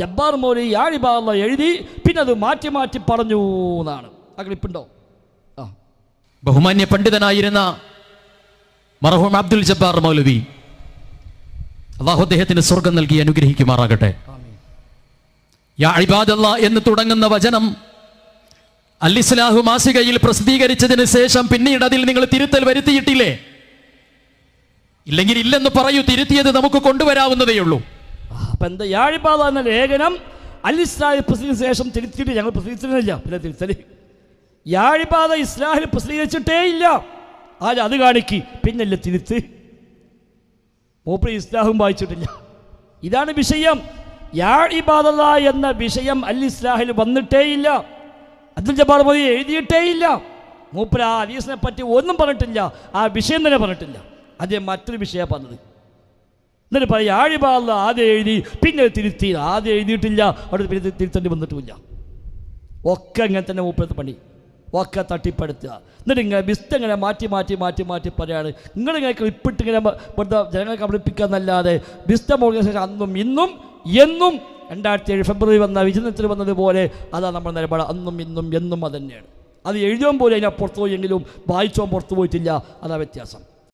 ജബ്ബാർ മൗലവി യാ ഇബാദല്ലാ എഴുതി, പിന്നെ അത് മാറ്റി മാറ്റി പറഞ്ഞു എന്നാണ്. ആ ക്ലിപ്പുണ്ടോ? ബഹുമാന്യ പണ്ഡിതനായിരുന്ന മർഹൂം അബ്ദുൽ ജബ്ബാർ മൗലവി, അല്ലാഹു അദ്ദേഹത്തിന് സ്വർഗം നൽകി അനുഗ്രഹിക്കുമാറാകട്ടെ. യാ ഇബാദല്ലാ എന്ന് തുടങ്ങുന്ന വചനം അൽ ഇസ്ലാഹു മാസികയിൽ പ്രസിദ്ധീകരിച്ചതിന് ശേഷം പിന്നീട് അതിൽ നിങ്ങൾ തിരുത്തൽ വരുത്തിയിട്ടില്ലേ? ഇല്ലെങ്കിൽ ഇല്ലെന്ന് പറയൂ, തിരുത്തിയത് നമുക്ക് കൊണ്ടുവരാവുന്നതേ ഉള്ളൂ. അപ്പൊ എന്താ യാ ഇബാദല്ലാ എന്ന ലേഖനം അൽ ഇസ്ലാഹി പ്രസിദ്ധീകരിച്ച ശേഷം തിരുത്തിയിട്ട് ഞങ്ങൾ പ്രസിദ്ധീകരിച്ചില്ല. പിന്നെ തിരുത്തല് യാ ഇബാദ ഇസ്ലാഹിൽ പ്രസിദ്ധീകരിച്ചിട്ടേ ഇല്ല. അത് കാണിക്ക്, പിന്നല്ലേ തിരുത്ത്. മൂപ്പര് ഇസ്ലാഹും വായിച്ചിട്ടില്ല. ഇതാണ് വിഷയം. യാ ഇബാദല്ലാ എന്ന വിഷയം അൽ ഇസ്ലാഹിൽ വന്നിട്ടേ ഇല്ല. അബ്ദുൽ ജബ്ബാർ മൗലവി എഴുതിയിട്ടേ ഇല്ല. മൂപ്പര് ആ ഹദീസിനെ പറ്റി ഒന്നും പറഞ്ഞിട്ടില്ല, ആ വിഷയം തന്നെ പറഞ്ഞിട്ടില്ല. അതേ മറ്റൊരു വിഷയമാണ് പറഞ്ഞത്. എന്നിട്ട് പറയാം യാ ഇബാദല്ലാ ആദ്യം എഴുതി പിന്നെ തിരുത്തി. ആദ്യം എഴുതിയിട്ടില്ല, അവിടെ പിന്നെ തിരുത്തേണ്ടി വന്നിട്ടുമില്ല. ഒക്കെ ഇങ്ങനെ തന്നെ മൂപ്പരത്തെ പണി, ഒക്കെ തട്ടിപ്പെടുത്തുക. എന്നിട്ട് ഇങ്ങനെ ബിസ്ത ഇങ്ങനെ മാറ്റി മാറ്റി മാറ്റി മാറ്റി പറയാണ്. നിങ്ങളിങ്ങനെ ക്ലിപ്പിട്ട് ഇങ്ങനെ വെറുതെ ജനങ്ങളെ കബളിപ്പിക്കുക എന്നല്ലാതെ ബിസ്ത ഓർഗനൈസേഷൻ അന്നും ഇന്നും എന്നും 2007 ഫെബ്രുവരി വന്ന വിചിന്തനത്തിൽ വന്നതുപോലെ അതാണ് നമ്മുടെ നിലപാട്. അന്നും ഇന്നും എന്നും അത് തന്നെയാണ്. അത് എഴുതുമ്പോൾ പോലും അതിനപ്പുറത്ത് പോയെങ്കിലും വായിച്ചോ പുറത്തു പോയിട്ടില്ല. അതാ വ്യത്യാസം.